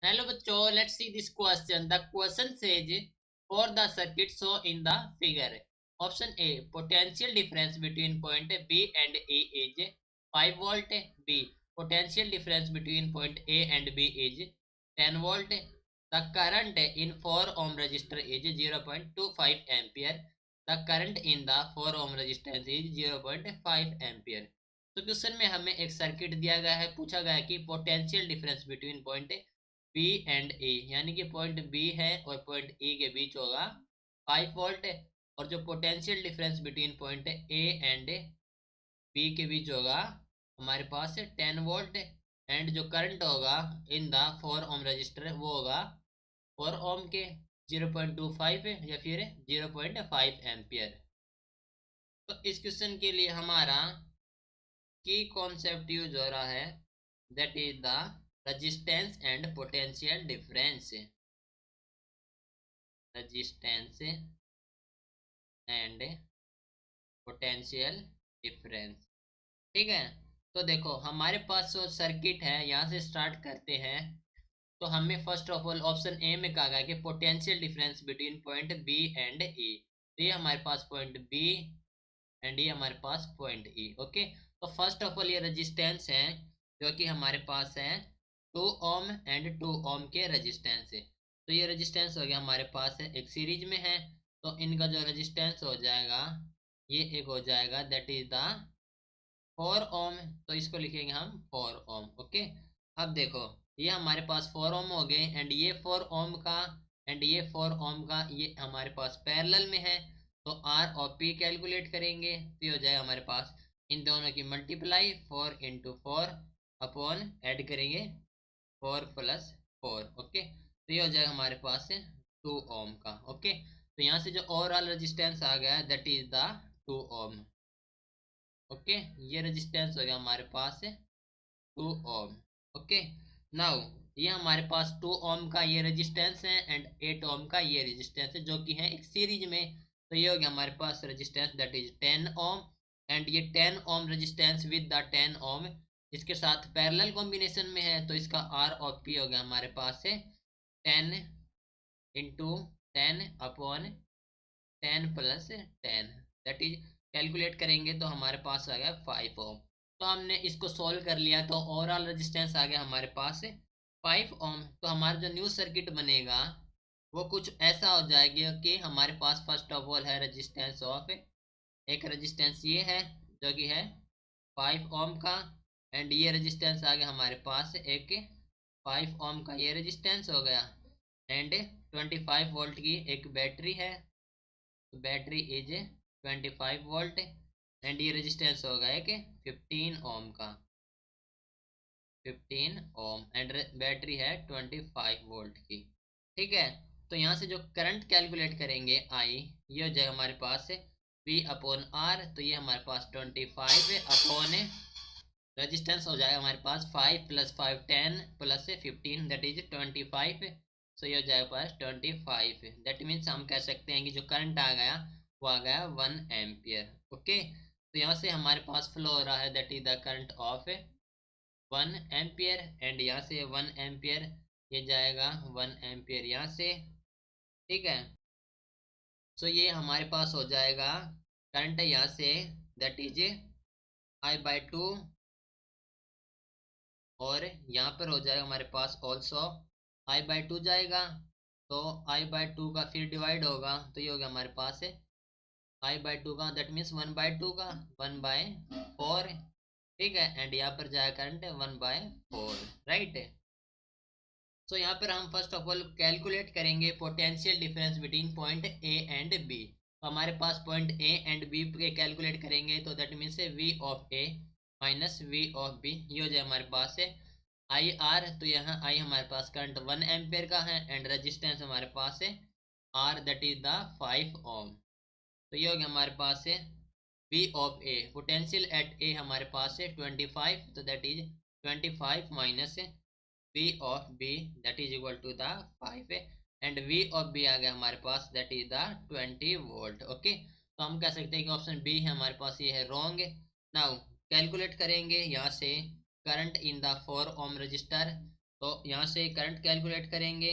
Hello bachcho, let's see this question. The question says for the circuit shown in the figure. Option A, potential difference between point B and A is 5 volt. B, potential difference between point A and B is 10 volt. The current in 4 ohm resistor is 0.25 ampere. The current in the 4 ohm resistance is 0.5 ampere. तो question में हमें एक circuit दिया गया है, पूछा गया है कि potential difference between point B and A, यानी कि पॉइंट बी है और पॉइंट ए के बीच होगा 5 वोल्ट, और जो potential difference between point A and B के बीच होगा हमारे पास 10 वोल्ट, एंड जो करंट होगा इन द 4 ओम रजिस्टर वो होगा 4 ओम के 0.25 या फिर 0.5 एम्पियर। तो इस क्वेश्चन के लिए हमारा की कॉन्सेप्ट यूज हो रहा है, that is the resistance and potential difference. Resistance and potential difference, ठीक है। तो देखो हमारे पास जो सर्किट है यहाँ से स्टार्ट करते हैं। तो हमें first of all option A में कहा गया कि potential difference between point B and A. तो ये हमारे पास पॉइंट बी एंड ये हमारे पास पॉइंट ई। ओके, तो फर्स्ट ऑफ ऑल ये रेजिस्टेंस है जो कि हमारे पास है 2 ओम एंड 2 ओम के रेजिस्टेंस है। तो ये रेजिस्टेंस हो गया हमारे पास है एक सीरीज में है, तो इनका जो रेजिस्टेंस हो जाएगा ये एक हो जाएगा दैट इज द 4 ओम। तो इसको लिखेंगे हम 4 ओम। ओके, अब देखो ये हमारे पास 4 ओम हो गए, एंड ये 4 ओम का एंड ये 4 ओम का ये हमारे पास पैरेलल में है। तो आर और पी कैलकुलेट करेंगे तो ये हो जाएगा हमारे पास इन दोनों की मल्टीप्लाई 4 इंटू 4 अपॉन ऐड करेंगे 4 प्लस 4। ओके, तो ये हो जाएगा हमारे पास 2 ओम का। ओके, तो यहाँ से जो ओवरऑल रेजिस्टेंस आ गया that is the 2 ohm. Okay, ये रेजिस्टेंस हो गया हमारे पास 2 ओम। ओके, नाउ ये हमारे पास 2 ओम का ये रेजिस्टेंस है एंड 8 ओम का ये रेजिस्टेंस है जो कि है एक सीरीज में। तो ये हो गया हमारे पास resistance that is 10 ohm, and ये 10 ohm resistance with the 10 ohm इसके साथ पैरेलल कॉम्बिनेशन में है। तो इसका आर और पी हो गया हमारे पास 10 into 10 upon 10 plus 10, that is calculate करेंगे तो हमारे पास आ गया 5 ओम। तो हमने इसको सॉल्व कर लिया तो ओवरऑल रेजिस्टेंस आ गया हमारे पास 5 ओम। तो हमारा जो न्यू सर्किट बनेगा वो कुछ ऐसा हो जाएगा कि हमारे पास फर्स्ट ऑफ ऑल है रेजिस्टेंस ऑफ एक रेजिस्टेंस ये है जो कि है 5 ओम का, एंड ये रेजिस्टेंस आ गया हमारे पास एक 5 ओम का ये रेजिस्टेंस हो गया, एंड 25 वोल्ट की एक बैटरी है। तो बैटरी इज 25 वोल्ट, एंड ये रेजिस्टेंस होगा कि 15 ओम का, 15 ओम, एंड बैटरी है 25 वोल्ट की। ठीक है, तो यहाँ से जो करंट कैलकुलेट करेंगे आई, ये हो जाएगा हमारे पास V अपॉन आर। तो ये हमारे पास 25 अपॉन रेजिस्टेंस हो जाएगा हमारे पास 5 प्लस 5 10 प्लस 15 दैट इज 25। सो ये हो जाएगा पास 25। दैट मीन्स हम कह सकते हैं कि जो करंट आ गया वो आ गया 1 एम्पियर। ओके, तो यहाँ से हमारे पास फ्लो हो रहा है that is the current of 1 ampere, and यहाँ से 1 एम्पियर ये जाएगा 1 एम्पियर यहाँ से। ठीक है, सो ये हमारे पास हो जाएगा करंट यहाँ से दैट इज I/2, और यहाँ पर हो जाएगा हमारे पास ऑल्सो I/2 जाएगा। तो I/2 का फिर डिवाइड होगा तो ये हो गया हमारे पास I/2 का दैट मीन्स 1/2 का 1/4। ठीक है, एंड यहाँ पर जाएगा करंट 1/4, राइट। सो यहाँ पर हम फर्स्ट ऑफ ऑल कैलकुलेट करेंगे potential difference between point A and B. तो हमारे पास पॉइंट ए एंड बी के कैलकुलेट करेंगे तो that means V of A minus V of B, ये हो जाए हमारे पास आई आर। तो यहाँ आई हमारे पास करंट 1 एम्पेयर का है, एंड रेजिस्टेंस हमारे पास R that is the 5 ohm. तो ये हो गया हमारे पास V of A, potential at A हमारे पास 25। तो that is 25 minus V of B that is equal to the 5 and V of B आ गया हमारे पास that is the 20 volt. Okay, तो हम कह सकते हैं कि ऑप्शन बी है हमारे पास ये है रॉन्ग। नाउ कैलकुलेट करेंगे यहाँ से current in the 4 ohm resistor. तो यहाँ से करंट कैलकुलेट करेंगे।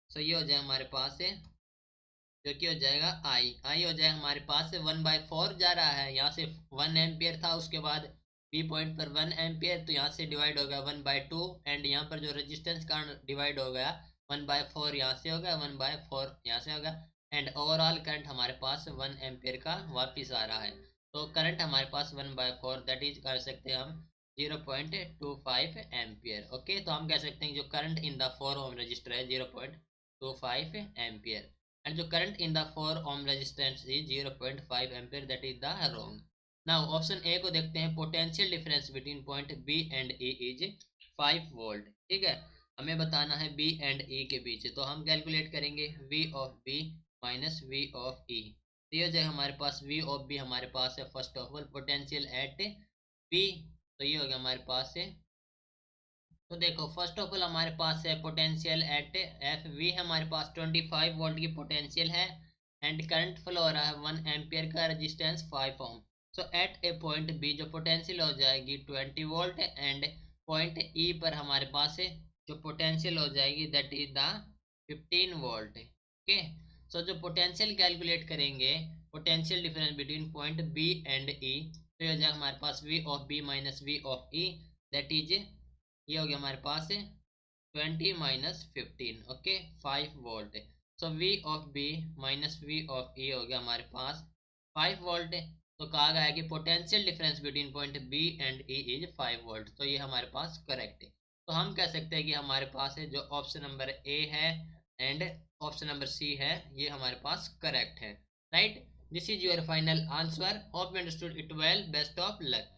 सो ये हो जाए हमारे पास है जो कि हो जाएगा आई हो जाए हमारे पास से 1/4 जा रहा है, यहाँ से 1 एम्पियर था, उसके बाद बी पॉइंट पर 1 एम्पियर, तो यहाँ से डिवाइड हो गया 1/2, एंड यहाँ पर जो रेजिस्टेंस का डिवाइड हो गया 1/4 यहाँ से हो गया, 1/4 यहाँ से हो गया, एंड ओवरऑल करंट हमारे पास 1 एम्पियर का वापिस आ रहा है। तो करंट हमारे पास 1/4 दैट इज कर सकते हैं हम 0.25 एम्पियर। ओके, तो हम कह सकते हैं जो current in the 4 ohm resistor है 0.25 ampere, and the current in the 4 ohm resistance is 0.5 ampere, that is the wrong. Now option A को देखते हैं, potential difference between point B and E is 5 volt। ठीक है, हमें बताना है B and E के बीच, तो हम कैलकुलेट करेंगे V of B minus V of E। तो ये हो जाएगा हमारे पास V of B हमारे पास है first of all potential at B, तो ये हो गया हमारे पास है। तो देखो फर्स्ट ऑफ ऑल हमारे पास है पोटेंशियल एट एफ वी है हमारे पास 25 वोल्ट की पोटेंशियल है, एंड करंट फ्लो हो रहा है 1 एम्पियर का, रेजिस्टेंस 5 ओम। सो एट ए पॉइंट बी जो पोटेंशियल हो जाएगी 20 वोल्ट, एंड पॉइंट ई पर हमारे पास है जो पोटेंशियल हो जाएगी that is the 15 volt. Okay, so जो पोटेंशियल कैलकुलेट करेंगे, potential difference between point B and E, तो हो जाएगा हमारे पास V of B minus V of E, that is ये हो गया हमारे पास है 20 माइनस 15। Okay, 5 volt. So V of B minus V of E हो गया हमारे पास 5 वोल्ट। तो कहा गया है कि potential difference between point B and E is 5 volt, तो ये हमारे पास करेक्ट है। तो हम कह सकते हैं कि हमारे पास है जो ऑप्शन नंबर ए है एंड ऑप्शन नंबर सी है, ये हमारे पास करेक्ट है। Right, this is your final answer. Hope you understood it well, best of luck.